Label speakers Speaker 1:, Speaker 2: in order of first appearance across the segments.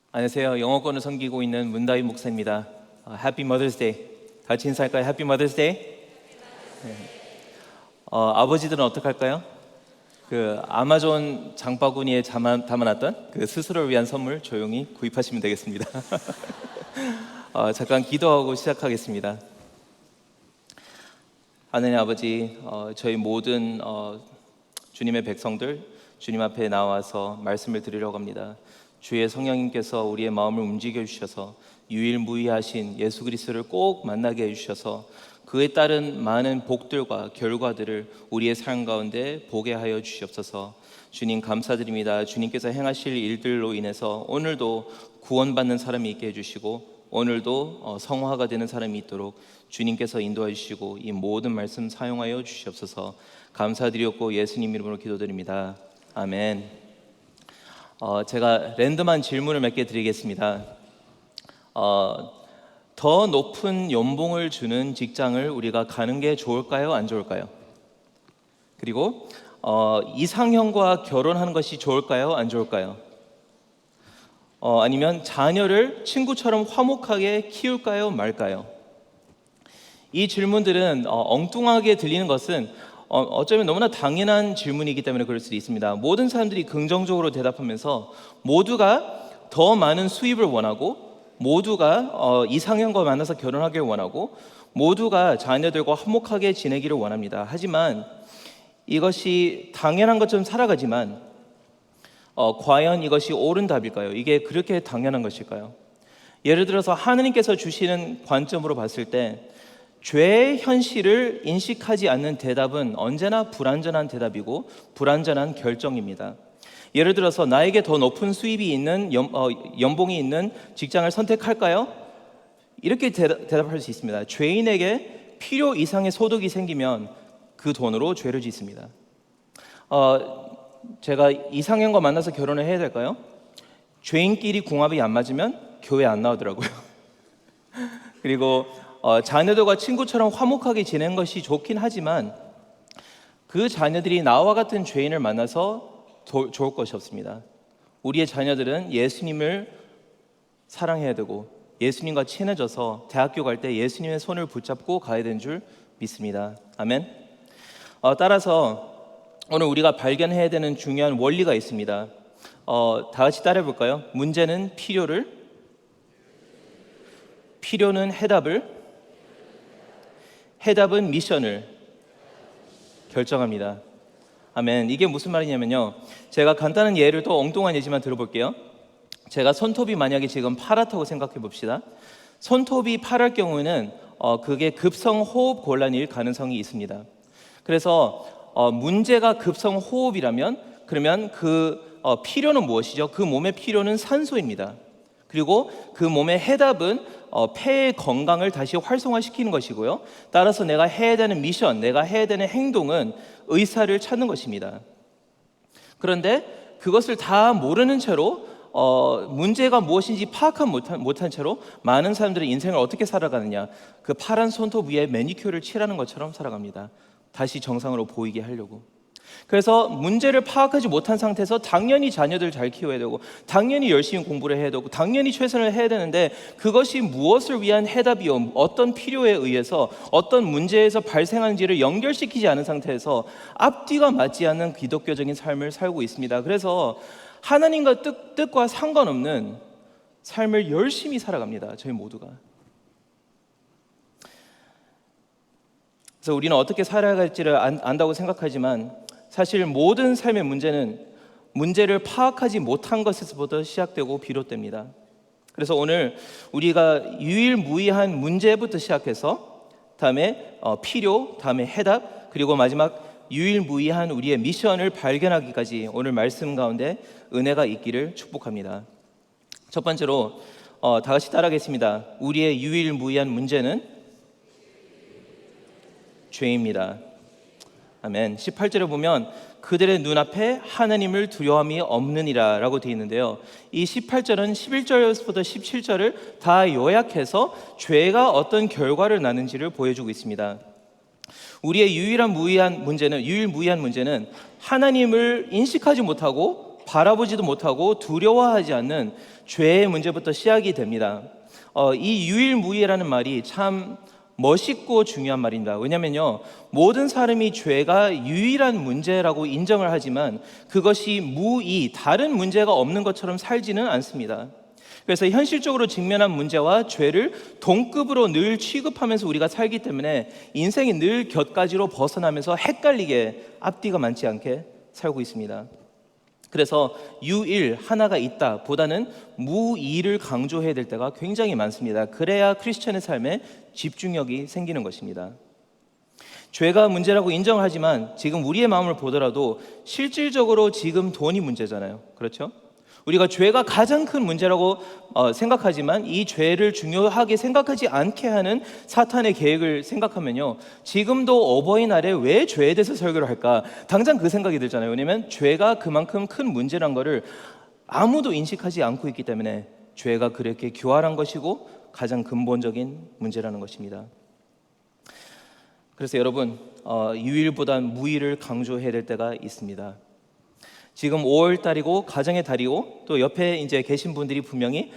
Speaker 1: 안녕하세요. 영어권을 섬기고 있는 문다희 목사입니다. Happy Mother's Day. 같이 인사할까요? Happy Mother's Day. 네. 아버지들은 어떡할까요? 그 아마존 장바구니에 담아놨던 그 스스로를 위한 선물 조용히 구입하시면 되겠습니다. 잠깐 기도하고 시작하겠습니다. 하느님 아버지, 저희 모든 주님의 백성들 주님 앞에 나와서 말씀을 드리려고 합니다. 주의 성령님께서 우리의 마음을 움직여 주셔서 유일무이하신 예수 그리스도를 꼭 만나게 해주셔서 그에 따른 많은 복들과 결과들을 우리의 삶 가운데 보게 하여 주시옵소서. 주님 감사드립니다. 주님께서 행하실 일들로 인해서 오늘도 구원받는 사람이 있게 해주시고 오늘도 성화가 되는 사람이 있도록 주님께서 인도해 주시고 이 모든 말씀 사용하여 주시옵소서. 감사드리옵고 예수님 이름으로 기도드립니다. 아멘. 제가 랜덤한 질문을 몇 개 드리겠습니다. 더 높은 연봉을 주는 직장을 우리가 가는 게 좋을까요? 안 좋을까요? 그리고 이상형과 결혼하는 것이 좋을까요? 안 좋을까요? 아니면 자녀를 친구처럼 화목하게 키울까요? 말까요? 이 질문들은 엉뚱하게 들리는 것은 어쩌면 너무나 당연한 질문이기 때문에 그럴 수도 있습니다. 모든 사람들이 긍정적으로 대답하면서 모두가 더 많은 수입을 원하고 모두가 이상형과 만나서 결혼하길 원하고 모두가 자녀들과 화목하게 지내기를 원합니다. 하지만 이것이 당연한 것처럼 살아가지만 과연 이것이 옳은 답일까요? 이게 그렇게 당연한 것일까요? 예를 들어서 하느님께서 주시는 관점으로 봤을 때 죄의 현실을 인식하지 않는 대답은 언제나 불완전한 대답이고 불완전한 결정입니다. 예를 들어서 나에게 더 높은 수입이 있는 연봉이 있는 직장을 선택할까요? 이렇게 대답할 수 있습니다. 죄인에게 필요 이상의 소득이 생기면 그 돈으로 죄를 짓습니다. 제가 이상형과 만나서 결혼을 해야 될까요? 죄인끼리 궁합이 안 맞으면 교회 안 나오더라고요. 그리고 자녀들과 친구처럼 화목하게 지내는 것이 좋긴 하지만 그 자녀들이 나와 같은 죄인을 만나서 좋을 것이 없습니다. 우리의 자녀들은 예수님을 사랑해야 되고 예수님과 친해져서 대학교 갈 때 예수님의 손을 붙잡고 가야 되는 줄 믿습니다. 아멘. 따라서 오늘 우리가 발견해야 되는 중요한 원리가 있습니다. 다 같이 따라해 볼까요? 문제는 필요는 해답을, 해답은 미션을 결정합니다. 아멘. 이게 무슨 말이냐면요, 제가 간단한 예를 또 엉뚱한 예지만 들어볼게요. 제가 손톱이 만약에 지금 파랗다고 생각해 봅시다. 손톱이 파랄 경우에는 그게 급성호흡 곤란일 가능성이 있습니다. 그래서 문제가 급성호흡이라면 그러면 그 필요는 무엇이죠? 그 몸의 필요는 산소입니다. 그리고 그 몸의 해답은 폐의 건강을 다시 활성화시키는 것이고요. 따라서 내가 해야 되는 미션, 내가 해야 되는 행동은 의사를 찾는 것입니다. 그런데 그것을 다 모르는 채로 문제가 무엇인지 파악 못한 채로 많은 사람들은 인생을 어떻게 살아가느냐, 그 파란 손톱 위에 매니큐어를 칠하는 것처럼 살아갑니다. 다시 정상으로 보이게 하려고. 그래서 문제를 파악하지 못한 상태에서 당연히 자녀들 잘 키워야 되고 당연히 열심히 공부를 해야 되고 당연히 최선을 해야 되는데 그것이 무엇을 위한 해답이요, 어떤 필요에 의해서 어떤 문제에서 발생하는지를 연결시키지 않은 상태에서 앞뒤가 맞지 않는 기독교적인 삶을 살고 있습니다. 그래서 하나님과 뜻과 상관없는 삶을 열심히 살아갑니다. 저희 모두가. 그래서 우리는 어떻게 살아야 할지를 안다고 생각하지만 사실 모든 삶의 문제는 문제를 파악하지 못한 것에서부터 시작되고 비롯됩니다. 그래서 오늘 우리가 유일무이한 문제부터 시작해서 다음에 필요, 다음에 해답, 그리고 마지막 유일무이한 우리의 미션을 발견하기까지 오늘 말씀 가운데 은혜가 있기를 축복합니다. 첫 번째로 다 같이 따라하겠습니다. 우리의 유일무이한 문제는 죄입니다. 아멘. 18절에 보면 그들의 눈앞에 하나님을 두려움이 없느니라 라고 되어 있는데요, 이 18절은 11절부터 17절을 다 요약해서 죄가 어떤 결과를 낳는지를 보여주고 있습니다. 우리의 유일무이한 문제는 하나님을 인식하지 못하고 바라보지도 못하고 두려워하지 않는 죄의 문제부터 시작이 됩니다. 이 유일무이라는 말이 참 멋있고 중요한 말입니다. 왜냐면요, 모든 사람이 죄가 유일한 문제라고 인정을 하지만 그것이 무의, 다른 문제가 없는 것처럼 살지는 않습니다. 그래서 현실적으로 직면한 문제와 죄를 동급으로 늘 취급하면서 우리가 살기 때문에 인생이 늘 곁가지로 벗어나면서 헷갈리게 앞뒤가 맞지 않게 살고 있습니다. 그래서 유일, 하나가 있다 보다는 무의를 강조해야 될 때가 굉장히 많습니다. 그래야 크리스천의 삶에 집중력이 생기는 것입니다. 죄가 문제라고 인정하지만 지금 우리의 마음을 보더라도 실질적으로 지금 돈이 문제잖아요. 그렇죠? 우리가 죄가 가장 큰 문제라고 생각하지만 이 죄를 중요하게 생각하지 않게 하는 사탄의 계획을 생각하면요, 지금도 어버이날에 왜 죄에 대해서 설교를 할까? 당장 그 생각이 들잖아요. 왜냐하면 죄가 그만큼 큰 문제란 거를 아무도 인식하지 않고 있기 때문에 죄가 그렇게 교활한 것이고 가장 근본적인 문제라는 것입니다. 그래서 여러분, 유일보단 무의를 강조해야 될 때가 있습니다. 지금 5월 달이고 가정의 달이고 또 옆에 이제 계신 분들이 분명히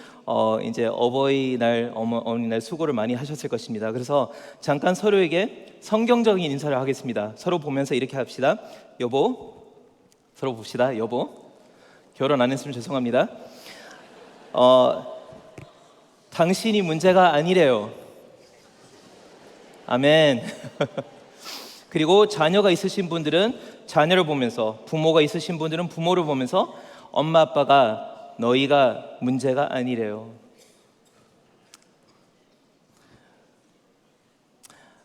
Speaker 1: 이제 어버이날, 어머니날 수고를 많이 하셨을 것입니다. 그래서 잠깐 서로에게 성경적인 인사를 하겠습니다. 서로 보면서 이렇게 합시다. 여보, 서로 봅시다. 여보, 결혼 안 했으면 죄송합니다. 당신이 문제가 아니래요. 아멘. 그리고 자녀가 있으신 분들은 자녀를 보면서, 부모가 있으신 분들은 부모를 보면서 엄마 아빠가 너희가 문제가 아니래요.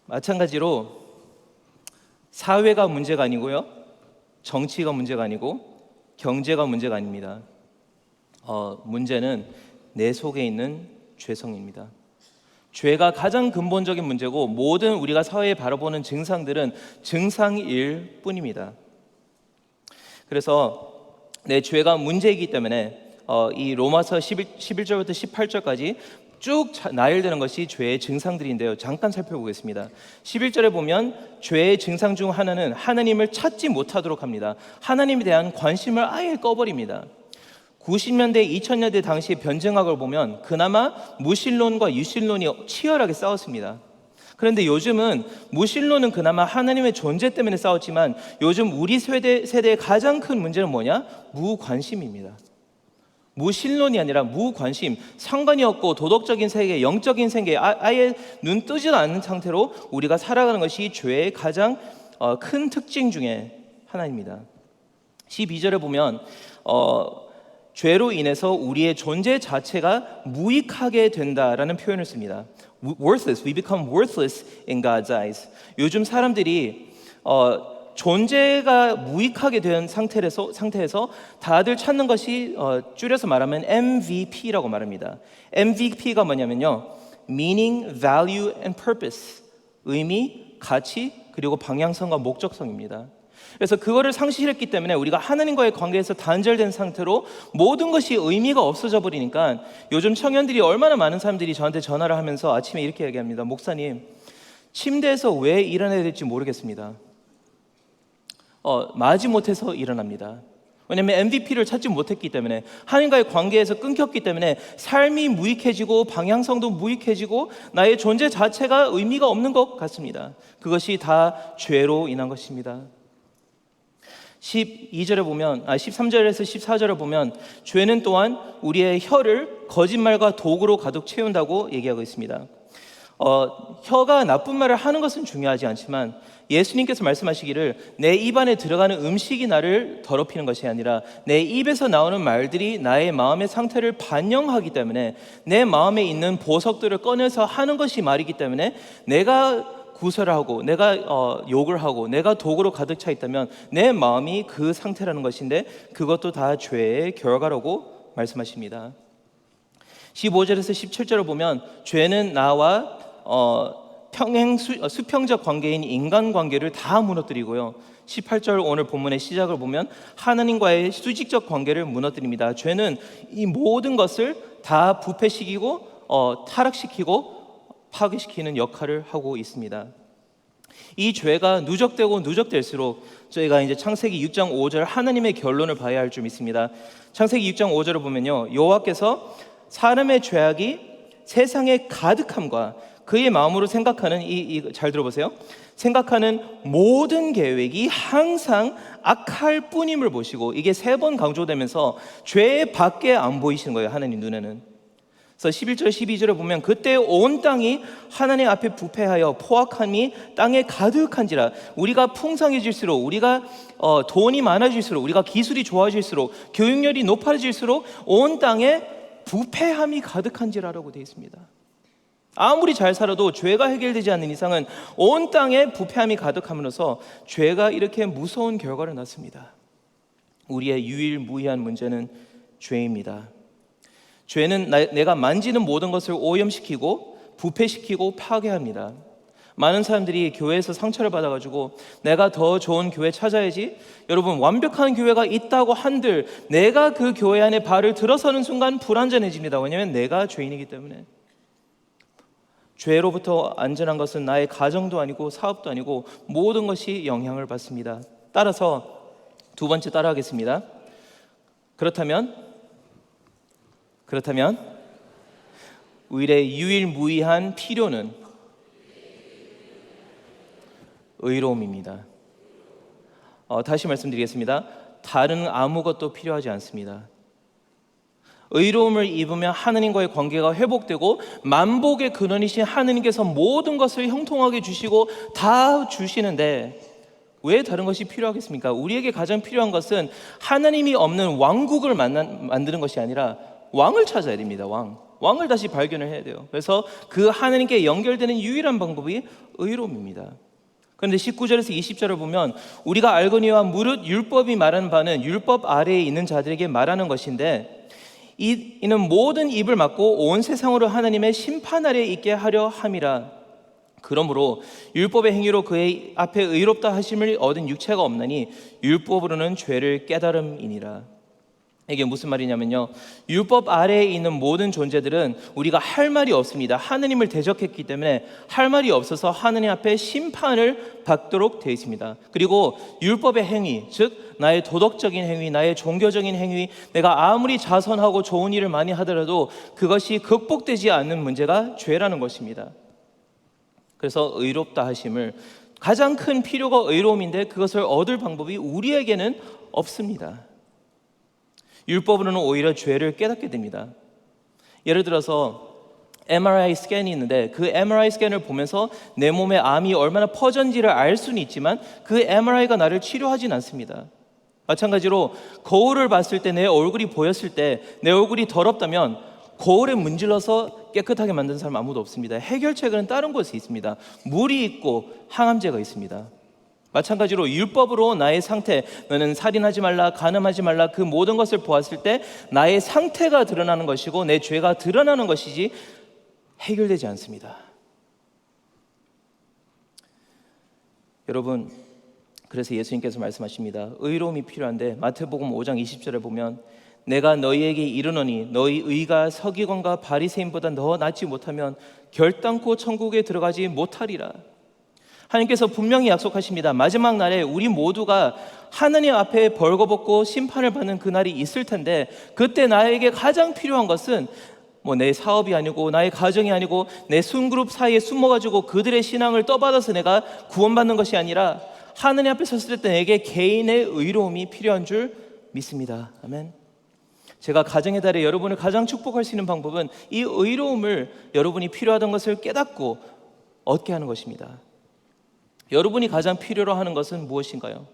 Speaker 1: 마찬가지로 사회가 문제가 아니고요, 정치가 문제가 아니고 경제가 문제가 아닙니다. 문제는 내 속에 있는 죄성입니다. 죄가 가장 근본적인 문제고 모든 우리가 사회에 바라보는 증상들은 증상일 뿐입니다. 그래서 내 죄가 문제이기 때문에 이 로마서 11절부터 18절까지 쭉 나열되는 것이 죄의 증상들인데요, 잠깐 살펴보겠습니다. 11절에 보면 죄의 증상 중 하나는 하나님을 찾지 못하도록 합니다. 하나님에 대한 관심을 아예 꺼버립니다. 90년대, 2000년대 당시 변증학을 보면 그나마 무신론과 유신론이 치열하게 싸웠습니다. 그런데 요즘은 무신론은 그나마 하나님의 존재 때문에 싸웠지만 요즘 우리 세대의 가장 큰 문제는 뭐냐? 무관심입니다. 무신론이 아니라 무관심, 상관이 없고 도덕적인 세계, 영적인 세계 아예 눈 뜨지도 않는 상태로 우리가 살아가는 것이 죄의 가장 큰 특징 중에 하나입니다. 12절에 보면 죄로 인해서 우리의 존재 자체가 무익하게 된다라는 표현을 씁니다. Worthless, we become worthless in God's eyes. 요즘 사람들이 존재가 무익하게 된 상태에서 다들 찾는 것이 줄여서 말하면 MVP라고 말합니다. MVP가 뭐냐면요, meaning, value, and purpose. 의미, 가치, 그리고 방향성과 목적성입니다. 그래서 그거를 상실했기 때문에 우리가 하나님과의 관계에서 단절된 상태로 모든 것이 의미가 없어져 버리니까 요즘 청년들이, 얼마나 많은 사람들이 저한테 전화를 하면서 아침에 이렇게 얘기합니다. 목사님, 침대에서 왜 일어나야 될지 모르겠습니다. 마지못해서 일어납니다. 왜냐하면 MVP를 찾지 못했기 때문에, 하나님과의 관계에서 끊겼기 때문에 삶이 무익해지고 방향성도 무익해지고 나의 존재 자체가 의미가 없는 것 같습니다. 그것이 다 죄로 인한 것입니다. 13절에서 14절에 보면 죄는 또한 우리의 혀를 거짓말과 도구로 가득 채운다고 얘기하고 있습니다. 혀가 나쁜 말을 하는 것은 중요하지 않지만 예수님께서 말씀하시기를 내 입 안에 들어가는 음식이 나를 더럽히는 것이 아니라 내 입에서 나오는 말들이 나의 마음의 상태를 반영하기 때문에 내 마음에 있는 보석들을 꺼내서 하는 것이 말이기 때문에 내가 구설을 하고 내가 욕을 하고 내가 도구로 가득 차 있다면 내 마음이 그 상태라는 것인데 그것도 다 죄의 결과라고 말씀하십니다. 15절에서 17절을 보면 죄는 나와 수평적 관계인 인간관계를 다 무너뜨리고요, 18절 오늘 본문의 시작을 보면 하나님과의 수직적 관계를 무너뜨립니다. 죄는 이 모든 것을 다 부패시키고 타락시키고 파괴시키는 역할을 하고 있습니다. 이 죄가 누적되고 누적될수록 저희가 이제 창세기 6장 5절 하나님의 결론을 봐야 할 줄 믿습니다. 창세기 6장 5절을 보면요, 여호와께서 사람의 죄악이 세상에 가득함과 그의 마음으로 생각하는 잘 들어보세요. 생각하는 모든 계획이 항상 악할 뿐임을 보시고, 이게 3번 강조되면서 죄밖에 안 보이시는 거예요, 하나님 눈에는. 그래서 11절 12절에 보면 그때 온 땅이 하나님 앞에 부패하여 포악함이 땅에 가득한지라. 우리가 풍성해질수록, 우리가 돈이 많아질수록, 우리가 기술이 좋아질수록, 교육열이 높아질수록 온 땅에 부패함이 가득한지라라고 되어 있습니다. 아무리 잘 살아도 죄가 해결되지 않는 이상은 온 땅에 부패함이 가득함으로써 죄가 이렇게 무서운 결과를 낳습니다. 우리의 유일무이한 문제는 죄입니다. 죄는 내가 만지는 모든 것을 오염시키고 부패시키고 파괴합니다. 많은 사람들이 교회에서 상처를 받아가지고 내가 더 좋은 교회 찾아야지, 여러분 완벽한 교회가 있다고 한들 내가 그 교회 안에 발을 들어서는 순간 불안전해집니다. 왜냐하면 내가 죄인이기 때문에. 죄로부터 안전한 것은 나의 가정도 아니고 사업도 아니고 모든 것이 영향을 받습니다. 따라서 두 번째 따라하겠습니다. 그렇다면 우리의 유일무이한 필요는 의로움입니다. 다시 말씀드리겠습니다. 다른 아무것도 필요하지 않습니다. 의로움을 입으면 하느님과의 관계가 회복되고 만복의 근원이신 하느님께서 모든 것을 형통하게 주시고 다 주시는데 왜 다른 것이 필요하겠습니까? 우리에게 가장 필요한 것은 하나님이 없는 왕국을 만드는 것이 아니라 왕을 찾아야 됩니다. 왕을 다시 발견을 해야 돼요. 그래서 그 하나님께 연결되는 유일한 방법이 의로움입니다. 그런데 19절에서 20절을 보면 우리가 알거니와 무릇 율법이 말하는 바는 율법 아래에 있는 자들에게 말하는 것인데 이는 모든 입을 막고 온 세상으로 하나님의 심판 아래에 있게 하려 함이라. 그러므로 율법의 행위로 그의 앞에 의롭다 하심을 얻은 육체가 없나니 율법으로는 죄를 깨달음이니라. 이게 무슨 말이냐면요, 율법 아래에 있는 모든 존재들은 우리가 할 말이 없습니다. 하느님을 대적했기 때문에 할 말이 없어서 하느님 앞에 심판을 받도록 되어 있습니다. 그리고 율법의 행위, 즉 나의 도덕적인 행위, 나의 종교적인 행위, 내가 아무리 자선하고 좋은 일을 많이 하더라도 그것이 극복되지 않는 문제가 죄라는 것입니다. 그래서 의롭다 하심을, 가장 큰 필요가 의로움인데 그것을 얻을 방법이 우리에게는 없습니다. 율법으로는 오히려 죄를 깨닫게 됩니다. 예를 들어서 MRI 스캔이 있는데 그 MRI 스캔을 보면서 내 몸에 암이 얼마나 퍼졌는지를 알 수는 있지만 그 MRI가 나를 치료하진 않습니다. 마찬가지로 거울을 봤을 때 내 얼굴이 보였을 때 내 얼굴이 더럽다면 거울에 문질러서 깨끗하게 만든 사람 아무도 없습니다. 해결책은 다른 곳에 있습니다. 물이 있고 항암제가 있습니다. 마찬가지로 율법으로 나의 상태, 너는 살인하지 말라, 간음하지 말라, 그 모든 것을 보았을 때 나의 상태가 드러나는 것이고 내 죄가 드러나는 것이지 해결되지 않습니다. 여러분, 그래서 예수님께서 말씀하십니다. 의로움이 필요한데 마태복음 5장 20절에 보면 내가 너희에게 이르노니 너희 의가 서기관과 바리새인보다 더 낫지 못하면 결단코 천국에 들어가지 못하리라. 하나님께서 분명히 약속하십니다. 마지막 날에 우리 모두가 하나님 앞에 벌거벗고 심판을 받는 그날이 있을 텐데 그때 나에게 가장 필요한 것은 내 사업이 아니고 나의 가정이 아니고 내 순그룹 사이에 숨어가지고 그들의 신앙을 떠받아서 내가 구원받는 것이 아니라 하나님 앞에 섰을 때 내게 개인의 의로움이 필요한 줄 믿습니다. 아멘. 제가 가정의 달에 여러분을 가장 축복할 수 있는 방법은 이 의로움을 여러분이 필요하던 것을 깨닫고 얻게 하는 것입니다. 여러분이 가장 필요로 하는 것은 무엇인가요?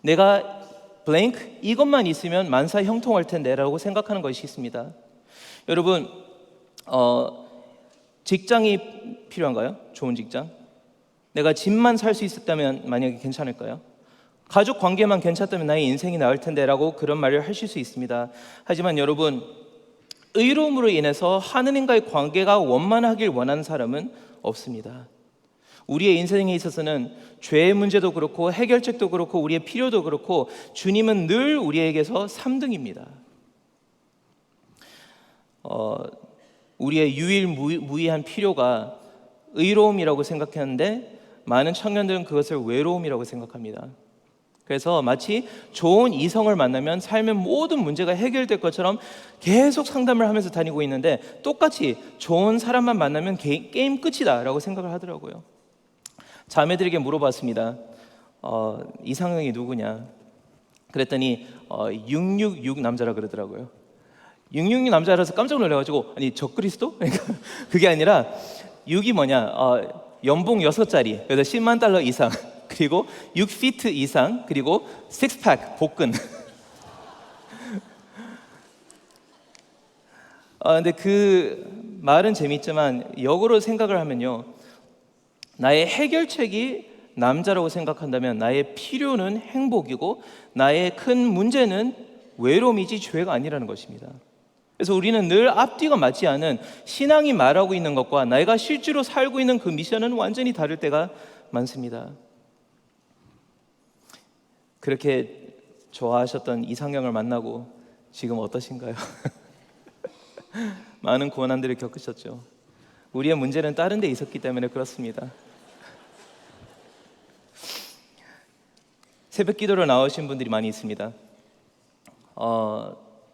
Speaker 1: 내가 블랭크 이것만 있으면 만사 형통할 텐데 라고 생각하는 것이 있습니다. 여러분, 직장이 필요한가요? 좋은 직장? 내가 집만 살 수 있었다면 만약에 괜찮을까요? 가족 관계만 괜찮다면 나의 인생이 나을 텐데 라고 그런 말을 하실 수 있습니다. 하지만 여러분, 의로움으로 인해서 하느님과의 관계가 원만하길 원하는 사람은 없습니다. 우리의 인생에 있어서는 죄의 문제도 그렇고 해결책도 그렇고 우리의 필요도 그렇고 주님은 늘 우리에게서 3등입니다. 우리의 유일무이한 필요가 의로움이라고 생각했는데 많은 청년들은 그것을 외로움이라고 생각합니다. 그래서 마치 좋은 이성을 만나면 삶의 모든 문제가 해결될 것처럼 계속 상담을 하면서 다니고 있는데, 똑같이 좋은 사람만 만나면 게임 끝이다 라고 생각을 하더라고요. 자매들에게 물어봤습니다. 이상형이 누구냐? 그랬더니 666 남자라 그러더라고요. 666 남자라서 깜짝 놀라가지고, 아니 적그리스도? 그게 아니라 6이 뭐냐, 연봉 6자리, 그래서 10만 달러 이상, 그리고 6피트 이상, 그리고 식스팩, 복근. 근데 그 말은 재밌지만 역으로 생각을 하면요, 나의 해결책이 남자라고 생각한다면 나의 필요는 행복이고 나의 큰 문제는 외로움이지 죄가 아니라는 것입니다. 그래서 우리는 늘 앞뒤가 맞지 않은 신앙이 말하고 있는 것과 내가 실제로 살고 있는 그 미션은 완전히 다를 때가 많습니다. 그렇게 좋아하셨던 이상형을 만나고 지금 어떠신가요? 많은 고난들을 겪으셨죠. 우리의 문제는 다른 데 있었기 때문에 그렇습니다. 새벽 기도로 나오신 분들이 많이 있습니다.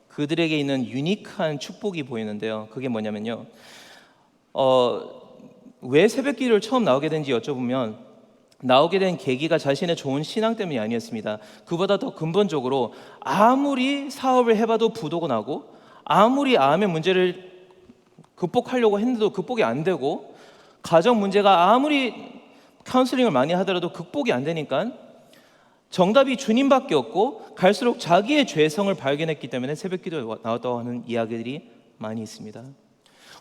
Speaker 1: 그들에게 있는 유니크한 축복이 보이는데요. 그게 뭐냐면요, 왜 새벽 기도를 처음 나오게 된지 여쭤보면 나오게 된 계기가 자신의 좋은 신앙 때문이 아니었습니다. 그보다 더 근본적으로 아무리 사업을 해봐도 부도가 나고 아무리 암의 문제를 극복하려고 했는데도 극복이 안 되고 가정 문제가 아무리 카운슬링을 많이 하더라도 극복이 안 되니까 정답이 주님밖에 없고 갈수록 자기의 죄성을 발견했기 때문에 새벽 기도에 나왔다고 하는 이야기들이 많이 있습니다.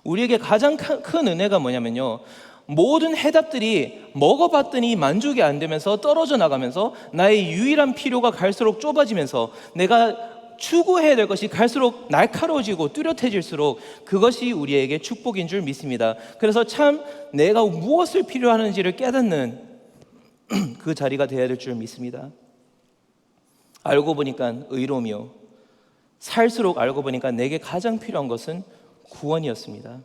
Speaker 1: 우리에게 가장 큰 은혜가 뭐냐면요, 모든 해답들이 먹어봤더니 만족이 안 되면서 떨어져 나가면서 나의 유일한 필요가 갈수록 좁아지면서 내가 추구해야 될 것이 갈수록 날카로워지고 뚜렷해질수록 그것이 우리에게 축복인 줄 믿습니다. 그래서 참 내가 무엇을 필요하는지를 깨닫는 그 자리가 되어야 될 줄 믿습니다. 알고 보니까 의로움이요, 살수록 알고 보니까 내게 가장 필요한 것은 구원이었습니다.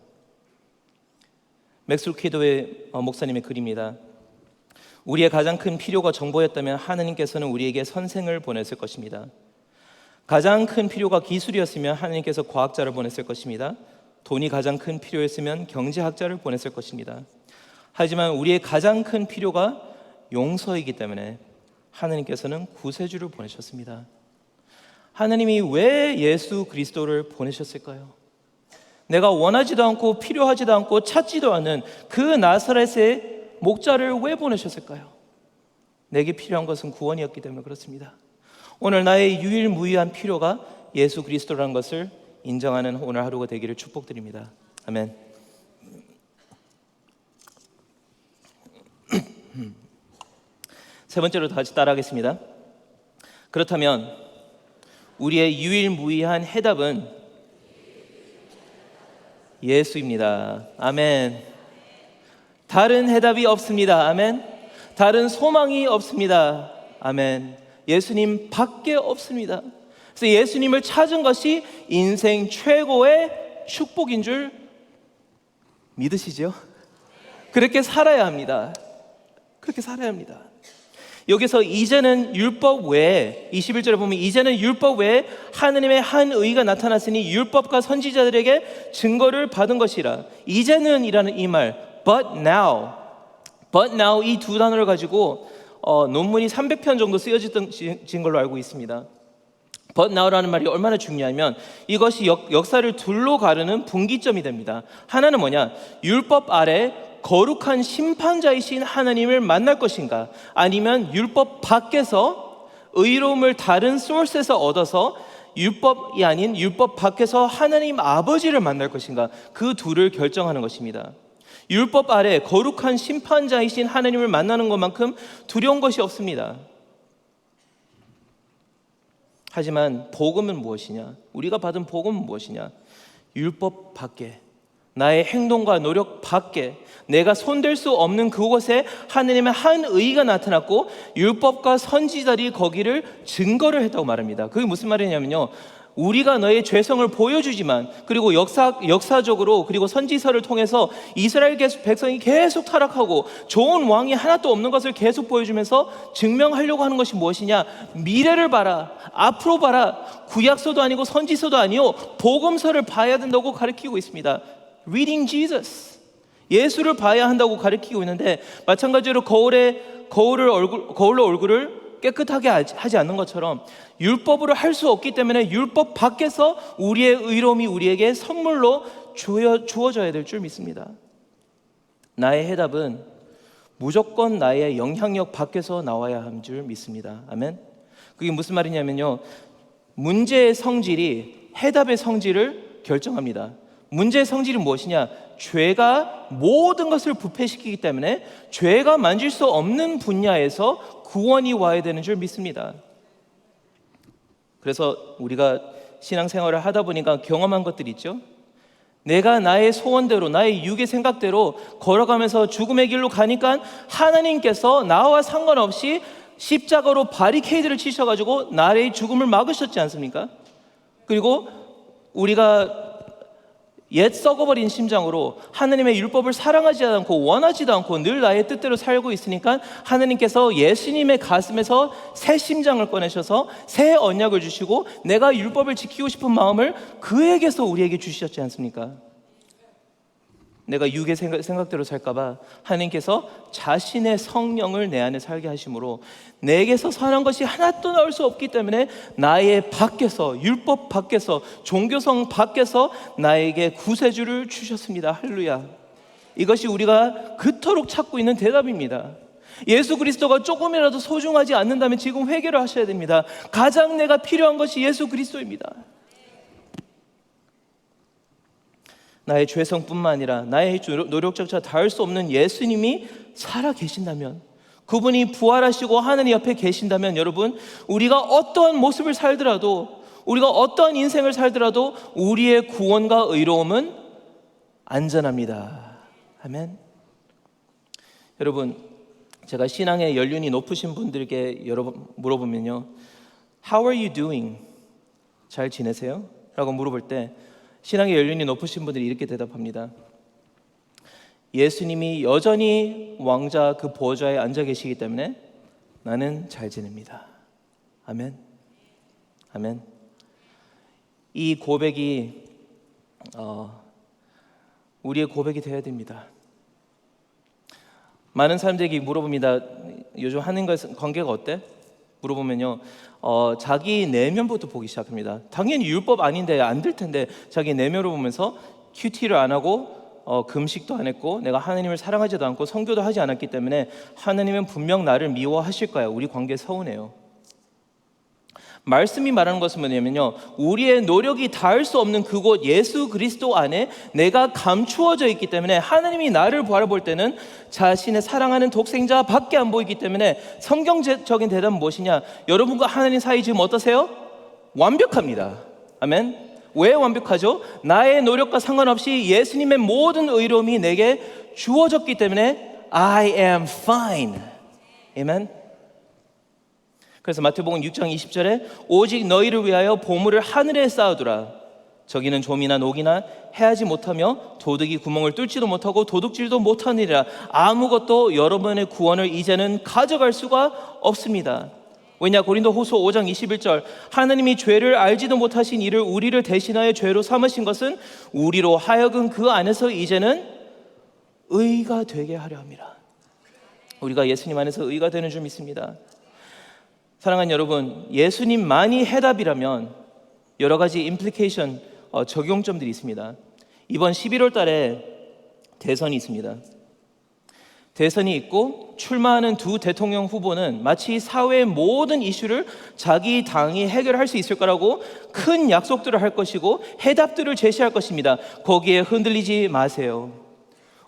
Speaker 1: 맥스 루키도의 목사님의 글입니다. 우리의 가장 큰 필요가 정보였다면 하나님께서는 우리에게 선생을 보냈을 것입니다. 가장 큰 필요가 기술이었으면 하나님께서 과학자를 보냈을 것입니다. 돈이 가장 큰 필요였으면 경제학자를 보냈을 것입니다. 하지만 우리의 가장 큰 필요가 용서이기 때문에 하나님께서는 구세주를 보내셨습니다. 하나님이 왜 예수 그리스도를 보내셨을까요? 내가 원하지도 않고 필요하지도 않고 찾지도 않은 그 나사렛의 목자를 왜 보내셨을까요? 내게 필요한 것은 구원이었기 때문에 그렇습니다. 오늘 나의 유일무이한 필요가 예수 그리스도라는 것을 인정하는 오늘 하루가 되기를 축복드립니다. 아멘. 세 번째로 다시 따라하겠습니다. 그렇다면 우리의 유일무이한 해답은 예수입니다. 아멘. 다른 해답이 없습니다. 아멘. 다른 소망이 없습니다. 아멘. 예수님 밖에 없습니다. 그래서 예수님을 찾은 것이 인생 최고의 축복인 줄 믿으시죠? 그렇게 살아야 합니다. 그렇게 살아야 합니다. 여기서 이제는 율법 외에 21절에 보면 이제는 율법 외에 하느님의 한 의가 나타났으니 율법과 선지자들에게 증거를 받은 것이라. 이제는 이라는 이 말 but now 이 두 단어를 가지고 논문이 300편 정도 쓰여진 걸로 알고 있습니다. But now라는 말이 얼마나 중요하면 이것이 역사를 둘로 가르는 분기점이 됩니다. 하나는 뭐냐, 율법 아래 거룩한 심판자이신 하나님을 만날 것인가, 아니면 율법 밖에서 의로움을 다른 소스에서 얻어서 율법이 아닌 율법 밖에서 하나님 아버지를 만날 것인가, 그 둘을 결정하는 것입니다. 율법 아래 거룩한 심판자이신 하나님을 만나는 것만큼 두려운 것이 없습니다. 하지만 복음은 무엇이냐? 우리가 받은 복음은 무엇이냐? 율법 밖에, 나의 행동과 노력 밖에 내가 손댈 수 없는 그곳에 하느님의 한 의가 나타났고 율법과 선지자들이 거기를 증거를 했다고 말합니다. 그게 무슨 말이냐면요, 우리가 너의 죄성을 보여주지만, 그리고 역사적으로 그리고 선지서를 통해서 이스라엘 백성이 계속 타락하고 좋은 왕이 하나도 없는 것을 계속 보여주면서 증명하려고 하는 것이 무엇이냐? 미래를 봐라, 앞으로 봐라. 구약서도 아니고 선지서도 아니요, 복음서를 봐야 된다고 가르치고 있습니다. Reading Jesus, 예수를 봐야 한다고 가르치고 있는데, 마찬가지로 거울로 얼굴을 깨끗하게 하지 않는 것처럼 율법으로 할 수 없기 때문에 율법 밖에서 우리의 의로움이 우리에게 선물로 주어져야 될 줄 믿습니다. 나의 해답은 무조건 나의 영향력 밖에서 나와야 할 줄 믿습니다. 아멘. 그게 무슨 말이냐면요, 문제의 성질이 해답의 성질을 결정합니다. 문제의 성질은 무엇이냐? 죄가 모든 것을 부패시키기 때문에 죄가 만질 수 없는 분야에서 구원이 와야 되는 줄 믿습니다. 그래서 우리가 신앙생활을 하다 보니까 경험한 것들이 있죠. 내가 나의 소원대로, 나의 육의 생각대로 걸어가면서 죽음의 길로 가니까 하나님께서 나와 상관없이 십자가로 바리케이드를 치셔가지고 나의 죽음을 막으셨지 않습니까? 그리고 우리가 옛 썩어버린 심장으로 하나님의 율법을 사랑하지 않고 원하지도 않고 늘 나의 뜻대로 살고 있으니까 하나님께서 예수님의 가슴에서 새 심장을 꺼내셔서 새 언약을 주시고 내가 율법을 지키고 싶은 마음을 그에게서 우리에게 주셨지 않습니까? 내가 육의 생각대로 살까봐 하나님께서 자신의 성령을 내 안에 살게 하심으로 내게서 선한 것이 하나도 나올 수 없기 때문에 나의 밖에서, 율법 밖에서, 종교성 밖에서 나에게 구세주를 주셨습니다. 할렐루야. 이것이 우리가 그토록 찾고 있는 대답입니다. 예수 그리스도가 조금이라도 소중하지 않는다면 지금 회개를 하셔야 됩니다. 가장 내가 필요한 것이 예수 그리스도입니다. 나의 죄성뿐만 아니라 나의 노력조차 닿을 수 없는 예수님이 살아 계신다면, 그분이 부활하시고 하나님 옆에 계신다면, 여러분, 우리가 어떠한 모습을 살더라도, 우리가 어떠한 인생을 살더라도 우리의 구원과 의로움은 안전합니다. 아멘. 여러분, 제가 신앙의 연륜이 높으신 분들께 물어보면요, How are you doing? 잘 지내세요? 라고 물어볼 때 신앙의 연륜이 높으신 분들이 이렇게 대답합니다. 예수님이 여전히 왕자 그 보좌에 앉아 계시기 때문에 나는 잘 지냅니다. 아멘. 아멘. 이 고백이 우리의 고백이 되어야 됩니다. 많은 사람들에게 물어봅니다. 요즘 하는 관계가 어때? 물어보면요, 자기 내면부터 보기 시작합니다. 당연히 율법 아닌데 안 될 텐데 자기 내면을 보면서 큐티를 안 하고 금식도 안 했고 내가 하나님을 사랑하지도 않고 선교도 하지 않았기 때문에 하나님은 분명 나를 미워하실 거야. 우리 관계 서운해요. 말씀이 말하는 것은 뭐냐면요, 우리의 노력이 닿을 수 없는 그곳 예수 그리스도 안에 내가 감추어져 있기 때문에 하나님이 나를 바라볼 때는 자신의 사랑하는 독생자 밖에 안 보이기 때문에 성경적인 대답은 무엇이냐? 여러분과 하나님 사이 지금 어떠세요? 완벽합니다. 아멘. 왜 완벽하죠? 나의 노력과 상관없이 예수님의 모든 의로움이 내게 주어졌기 때문에 I am fine. 아멘. 그래서 마태복음 6장 20절에 오직 너희를 위하여 보물을 하늘에 쌓아두라. 저기는 좀이나 녹이나 해하지 못하며 도둑이 구멍을 뚫지도 못하고 도둑질도 못하느니라. 아무것도 여러분의 구원을 이제는 가져갈 수가 없습니다. 왜냐? 고린도후서 5장 21절 하나님이 죄를 알지도 못하신 이를 우리를 대신하여 죄로 삼으신 것은 우리로 하여금 그 안에서 이제는 의가 되게 하려 함이라. 우리가 예수님 안에서 의가 되는 줄 믿습니다. 사랑하는 여러분, 예수님만이 해답이라면 여러 가지 임플리케이션, 적용점들이 있습니다. 이번 11월 달에 대선이 있습니다. 대선이 있고 출마하는 두 대통령 후보는 마치 사회의 모든 이슈를 자기 당이 해결할 수 있을 거라고 큰 약속들을 할 것이고 해답들을 제시할 것입니다. 거기에 흔들리지 마세요.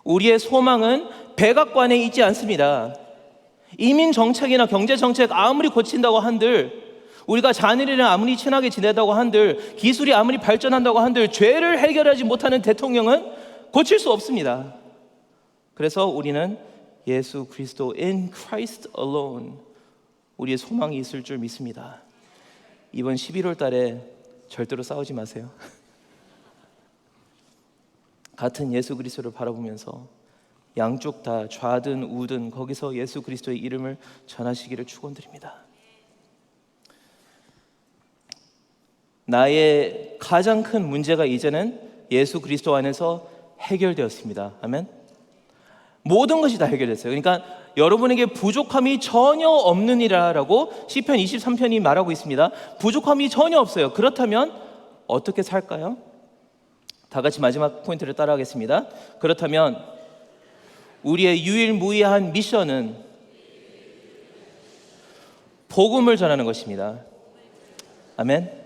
Speaker 1: 우리의 소망은 백악관에 있지 않습니다. 이민 정책이나 경제 정책 아무리 고친다고 한들, 우리가 자녀들이랑 아무리 친하게 지내다고 한들, 기술이 아무리 발전한다고 한들 죄를 해결하지 못하는 대통령은 고칠 수 없습니다. 그래서 우리는 예수 그리스도 in Christ alone, 우리의 소망이 있을 줄 믿습니다. 이번 11월 달에 절대로 싸우지 마세요. 같은 예수 그리스도를 바라보면서 양쪽 다 좌든 우든 거기서 예수 그리스도의 이름을 전하시기를 축원드립니다. 나의 가장 큰 문제가 이제는 예수 그리스도 안에서 해결되었습니다. 아멘. 모든 것이 다 해결됐어요. 그러니까 여러분에게 부족함이 전혀 없느니라라고 시편 23편이 말하고 있습니다. 부족함이 전혀 없어요. 그렇다면 어떻게 살까요? 다 같이 마지막 포인트를 따라하겠습니다. 그렇다면 우리의 유일무이한 미션은 복음을 전하는 것입니다. 아멘.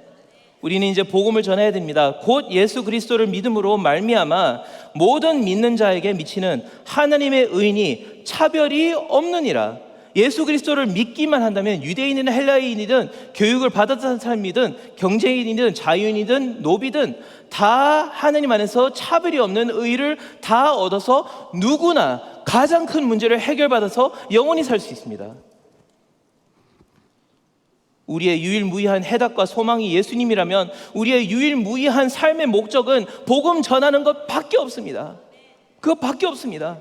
Speaker 1: 우리는 이제 복음을 전해야 됩니다. 곧 예수 그리스도를 믿음으로 말미암아 모든 믿는 자에게 미치는 하나님의 의인이 차별이 없느니라. 예수 그리스도를 믿기만 한다면 유대인이든 헬라인이든 교육을 받았던 사람이든 경제인이든 자유인이든 노비든 다 하나님 안에서 차별이 없는 의를 다 얻어서 누구나 가장 큰 문제를 해결받아서 영원히 살 수 있습니다. 우리의 유일무이한 해답과 소망이 예수님이라면 우리의 유일무이한 삶의 목적은 복음 전하는 것밖에 없습니다. 그것밖에 없습니다.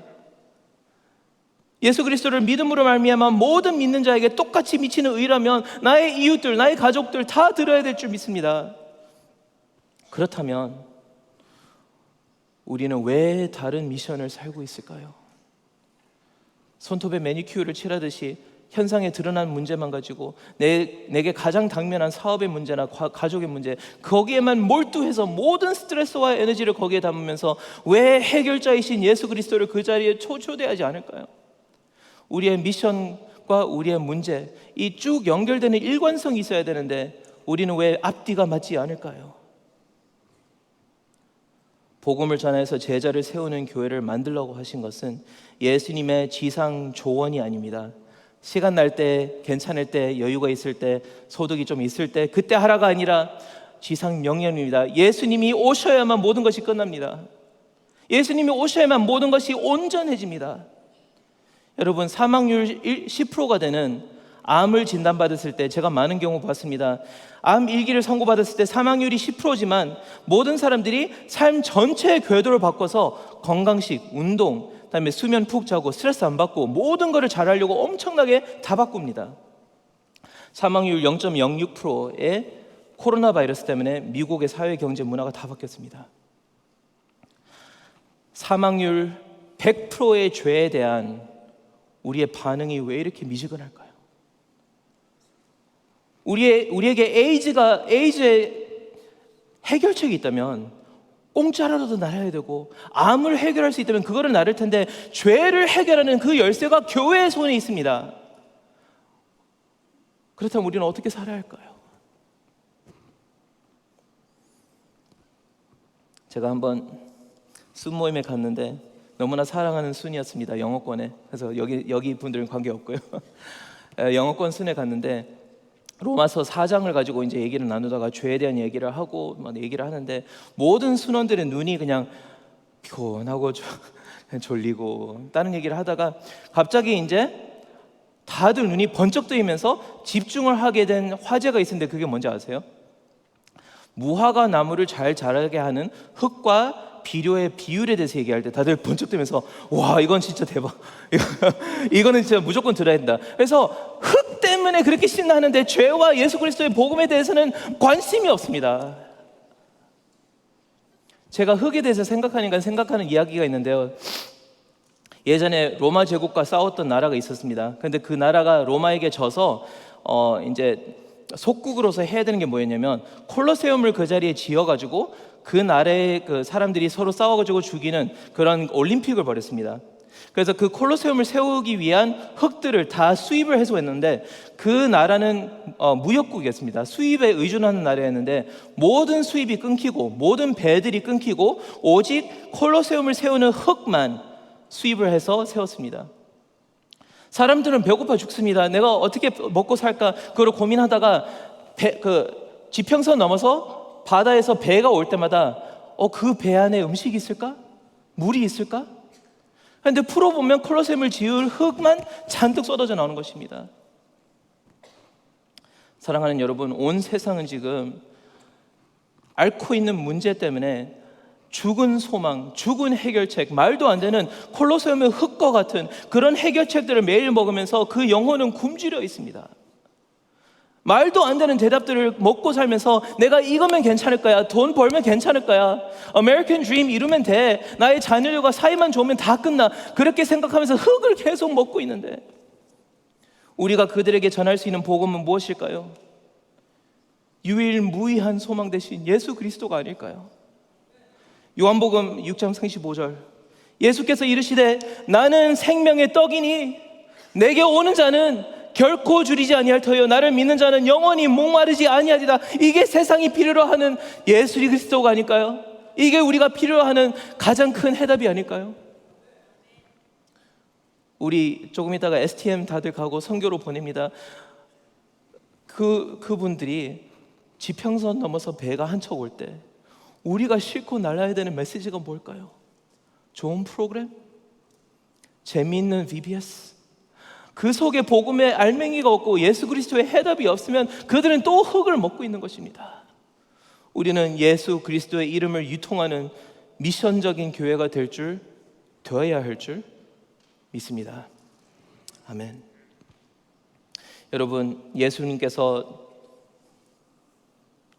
Speaker 1: 예수 그리스도를 믿음으로 말미암아 모든 믿는 자에게 똑같이 미치는 의라면 나의 이웃들, 나의 가족들 다 들어야 될 줄 믿습니다. 그렇다면 우리는 왜 다른 미션을 살고 있을까요? 손톱에 매니큐어를 칠하듯이 현상에 드러난 문제만 가지고 내게 가장 당면한 사업의 문제나 가족의 문제, 거기에만 몰두해서 모든 스트레스와 에너지를 거기에 담으면서 왜 해결자이신 예수 그리스도를 그 자리에 초대하지 않을까요? 우리의 미션과 우리의 문제, 이 쭉 연결되는 일관성이 있어야 되는데 우리는 왜 앞뒤가 맞지 않을까요? 복음을 전해서 제자를 세우는 교회를 만들려고 하신 것은 예수님의 지상 조언이 아닙니다. 시간 날 때, 괜찮을 때, 여유가 있을 때, 소득이 좀 있을 때 그때 하라가 아니라 지상 명령입니다. 예수님이 오셔야만 모든 것이 끝납니다. 예수님이 오셔야만 모든 것이 온전해집니다. 여러분, 사망률 10%가 되는 암을 진단받았을 때 제가 많은 경우 봤습니다. 암 일기를 선고받았을 때 사망률이 10%지만 모든 사람들이 삶 전체의 궤도를 바꿔서 건강식, 운동, 그다음에 수면 푹 자고 스트레스 안 받고 모든 거를 잘하려고 엄청나게 다 바꿉니다. 사망률 0.06%의 코로나 바이러스 때문에 미국의 사회, 경제, 문화가 다 바뀌었습니다. 사망률 100%의 죄에 대한 우리의 반응이 왜 이렇게 미지근할까요? 우리에게 에이즈의 해결책이 있다면 공짜로라도 나눠야 되고, 암을 해결할 수 있다면 그거를 나를 텐데 죄를 해결하는 그 열쇠가 교회의 손에 있습니다. 그렇다면 우리는 어떻게 살아야 할까요? 제가 한번 순 모임에 갔는데 너무나 사랑하는 순이었습니다. 영어권에. 그래서 여기 분들은 관계없고요. 영어권 순에 갔는데 로마서 4장을 가지고 이제 얘기를 나누다가 죄에 대한 얘기를 하고 막 얘기를 하는데 모든 순원들의 눈이 그냥 피곤하고 졸리고 다른 얘기를 하다가 갑자기 이제 다들 눈이 번쩍 뜨이면서 집중을 하게 된 화제가 있었는데 그게 뭔지 아세요? 무화과 나무를 잘 자라게 하는 흙과 비료의 비율에 대해서 얘기할 때 다들 번쩍 뜨면서 와, 이건 진짜 대박, 이거는 진짜 무조건 들어야 된다. 그래서 흙 때문에 그렇게 신나하는데 죄와 예수 그리스도의 복음에 대해서는 관심이 없습니다. 제가 흙에 대해서 생각하는 이야기가 있는데요. 예전에 로마 제국과 싸웠던 나라가 있었습니다. 그런데 그 나라가 로마에게 져서 이제 속국으로서 해야 되는 게 뭐였냐면 콜로세움을 그 자리에 지어가지고 그 나라의 그 사람들이 서로 싸워가지고 죽이는 그런 올림픽을 벌였습니다. 그래서 그 콜로세움을 세우기 위한 흙들을 다 수입을 해서 했는데 그 나라는 무역국이었습니다. 수입에 의존하는 나라였는데 모든 수입이 끊기고 모든 배들이 끊기고 오직 콜로세움을 세우는 흙만 수입을 해서 세웠습니다. 사람들은 배고파 죽습니다. 내가 어떻게 먹고 살까 그걸 고민하다가 그 지평선 넘어서 바다에서 배가 올 때마다 그 배 안에 음식이 있을까? 물이 있을까? 그런데 풀어보면 콜로세움을 지을 흙만 잔뜩 쏟아져 나오는 앓고 있는 문제 때문에 죽은 소망, 죽은 해결책, 말도 안 되는 콜로세움의 흙과 같은 그런 해결책들을 매일 먹으면서 그 영혼은 굶주려 있습니다. 말도 안 되는 대답들을 먹고 살면서 내가 이거면 괜찮을 거야, 돈 벌면 괜찮을 거야, American Dream 이루면 돼, 나의 자녀들과 사이만 좋으면 다 끝나, 그렇게 생각하면서 흙을 계속 먹고 있는데 우리가 그들에게 전할 수 있는 복음은 무엇일까요? 유일무이한 소망 대신 예수 그리스도가 아닐까요? 요한복음 6장 35절, 예수께서 이르시되 나는 생명의 떡이니 내게 오는 자는 결코 줄이지 아니할 터요 나를 믿는 자는 영원히 목마르지 아니하리라. 이게 세상이 필요로 하는 예수 그리스도가 아닐까요? 이게 우리가 필요로 하는 가장 큰 해답이 아닐까요? 우리 조금 있다가 STM 다들 가고 선교로 보냅니다. 그분들이 지평선 넘어서 배가 한 척 올 때 우리가 싣고 날아야 되는 메시지가 뭘까요? 좋은 프로그램? 재미있는 VBS? 그 속에 복음의 알맹이가 없고 예수 그리스도의 해답이 없으면 그들은 또 흙을 먹고 있는 것입니다. 우리는 예수 그리스도의 이름을 유통하는 미션적인 교회가 되어야 할 줄 믿습니다. 아멘. 여러분, 예수님께서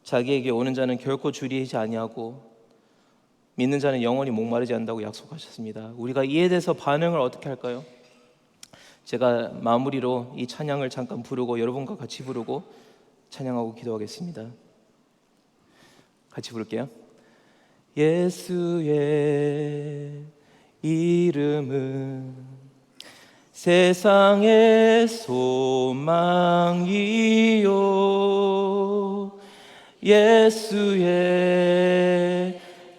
Speaker 1: 자기에게 오는 자는 결코 줄이지 아니하고 믿는 자는 영원히 목마르지 않는다고 약속하셨습니다. 우리가 이에 대해서 반응을 어떻게 할까요? 제가 마무리로 이 찬양을 잠깐 부르고 여러분과 같이 부르고 찬양하고 기도하겠습니다. 같이 부를게요. 예수의 이름은 세상의 소망이요 예수의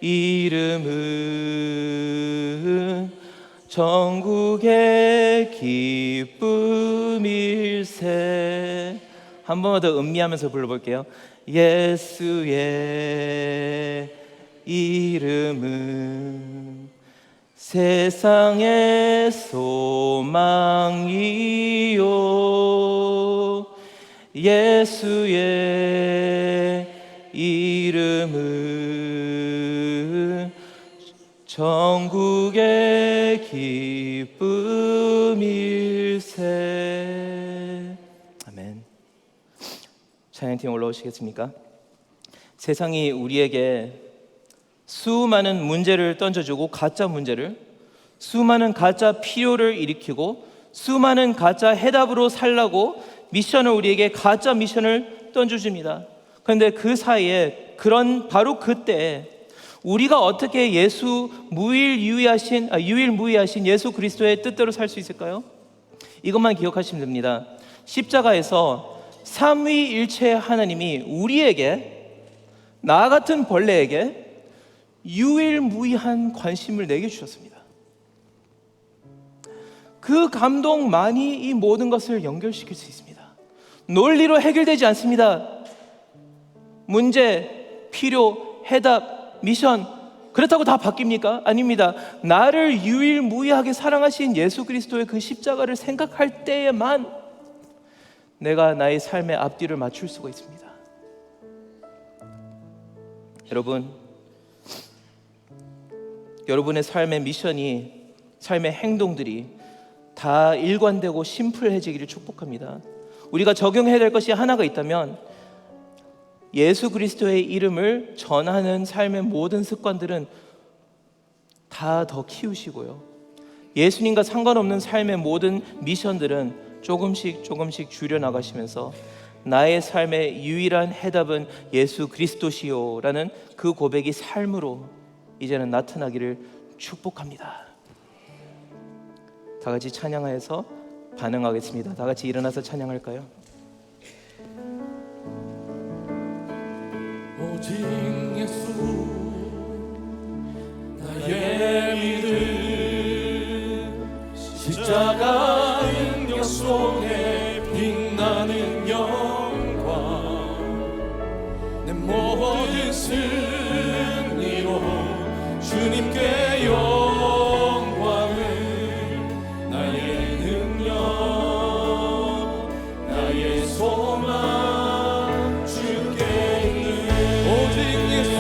Speaker 1: 이름은 전국의 기쁨일세. 한 번만 더 음미하면서 불러볼게요. 예수의 이름은 세상의 소망이요 예수의 이름은 전국의 기쁨일세. 아멘. 찬양팀 올라오시겠습니까? 세상이 우리에게 수많은 문제를 던져주고 가짜 문제를, 수많은 가짜 필요를 일으키고 수많은 가짜 해답으로 살라고 미션을 우리에게 가짜 미션을 던져줍니다. 그런데 그 사이에 바로 그때 우리가 어떻게 유일무이하신 예수 그리스도의 뜻대로 살 수 있을까요? 이것만 기억하시면 됩니다. 십자가에서 삼위일체 하나님이 우리에게, 나 같은 벌레에게 유일무이한 관심을 내게 주셨습니다. 그 감동만이 이 모든 것을 연결시킬 수 있습니다. 논리로 해결되지 않습니다. 문제, 필요, 해답, 미션, 그렇다고 다 바뀝니까? 아닙니다. 나를 유일무이하게 사랑하신 예수 그리스도의 그 십자가를 생각할 때에만 내가 나의 삶의 앞뒤를 맞출 수가 있습니다. 여러분의 삶의 미션이, 삶의 행동들이 다 일관되고 심플해지기를 축복합니다. 우리가 적용해야 될 것이 하나가 있다면 예수 그리스도의 이름을 전하는 삶의 모든 습관들은 다 더 키우시고요, 예수님과 상관없는 삶의 모든 미션들은 조금씩 줄여나가시면서 나의 삶의 유일한 해답은 예수 그리스도시요 라는 그 고백이 삶으로 이제는 나타나기를 축복합니다. 다 같이 찬양하여서 반응하겠습니다. 다 같이 일어나서 찬양할까요?
Speaker 2: 오직 예수 나의 믿음, 십자가 능력 속에 빛나는 영광, 내 모든 승리로 주님께 영광을, 나의 능력, 나의 소망 주께 있네. 오직 예수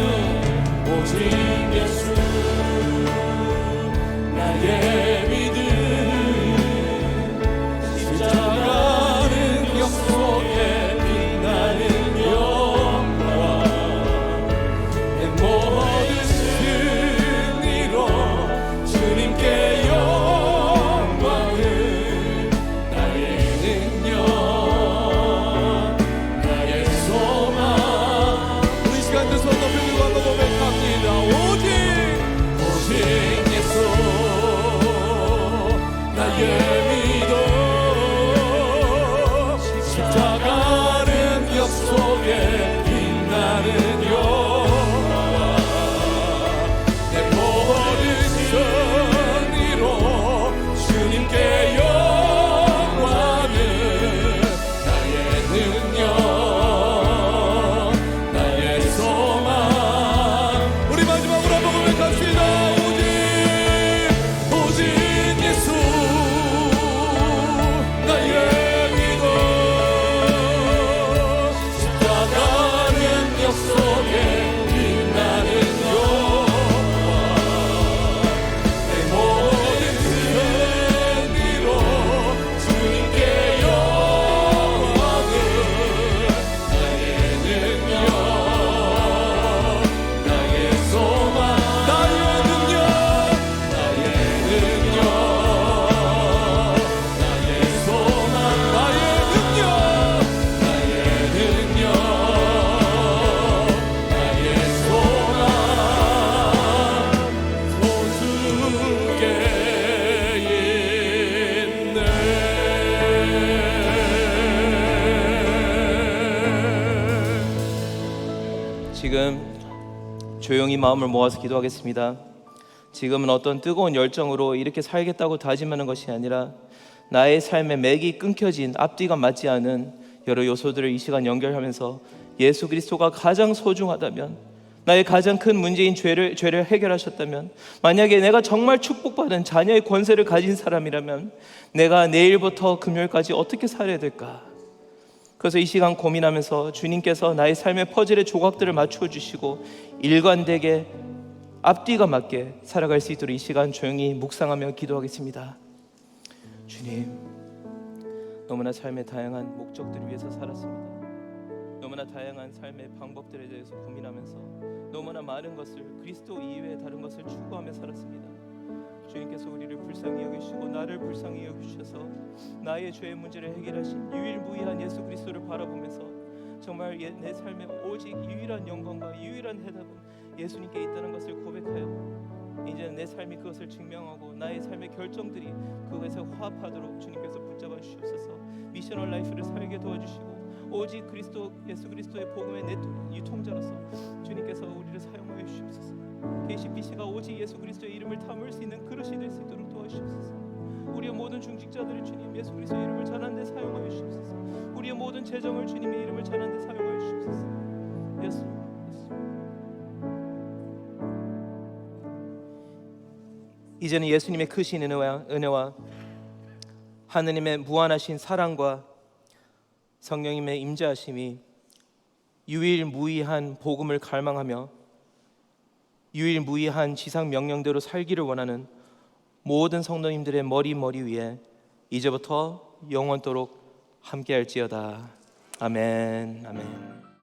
Speaker 1: 조용히 마음을 모아서 기도하겠습니다. 지금은 어떤 뜨거운 열정으로 이렇게 살겠다고 다짐하는 것이 아니라 나의 삶의 맥이 끊겨진 앞뒤가 맞지 않은 여러 요소들을 이 시간 연결하면서 예수 그리스도가 가장 소중하다면, 나의 가장 큰 문제인 죄를 해결하셨다면, 만약에 내가 정말 축복받은 자녀의 권세를 가진 사람이라면 내가 내일부터 금요일까지 어떻게 살아야 될까? 그래서 이 시간 고민하면서 주님께서 나의 삶의 퍼즐의 조각들을 맞추어 주시고 일관되게 앞뒤가 맞게 살아갈 수 있도록 이 시간 조용히 묵상하며 기도하겠습니다. 주님, 너무나 삶의 다양한 목적들을 위해서 살았습니다. 너무나 다양한 삶의 방법들에 대해서 고민하면서 너무나 많은 것을, 그리스도 이외의 다른 것을 추구하며 살았습니다. 주님께서 우리를 불쌍히 여기시고 나를 불쌍히 여기셔서 나의 죄의 문제를 해결하신 유일무이한 예수 그리스도를 바라보면서 정말 내 삶의 오직 유일한 영광과 유일한 해답은 예수님께 있다는 것을 고백하여 이제는 내 삶이 그것을 증명하고 나의 삶의 결정들이 그것에 화합하도록 주님께서 붙잡아 주시옵소서. 미셔널 라이프를 살게 도와주시고 오직 그리스도, 예수 그리스도의 복음의 유통자로서 주님께서 우리를 사용하여 주시옵소서. KCBC가 오직 예수 그리스도의 이름을 담을 수 있는 그릇이 될 수 있도록 도와주시옵소서. 우리의 모든 중직자들을 주님 예수 그리스도의 이름을 전하는 데 사용하여 주시옵소서. 우리의 모든 재정을 주님의 이름을 전하는 데 사용하여 주시옵소서. 예수. 이제는 예수님의 크신 은혜와 하느님의 무한하신 사랑과 성령님의 임재하심이 유일무이한 복음을 갈망하며 유일무이한 지상 명령대로 살기를 원하는 모든 성도님들의 머리 위에 이제부터 영원토록 함께할지어다. 아멘. 아멘.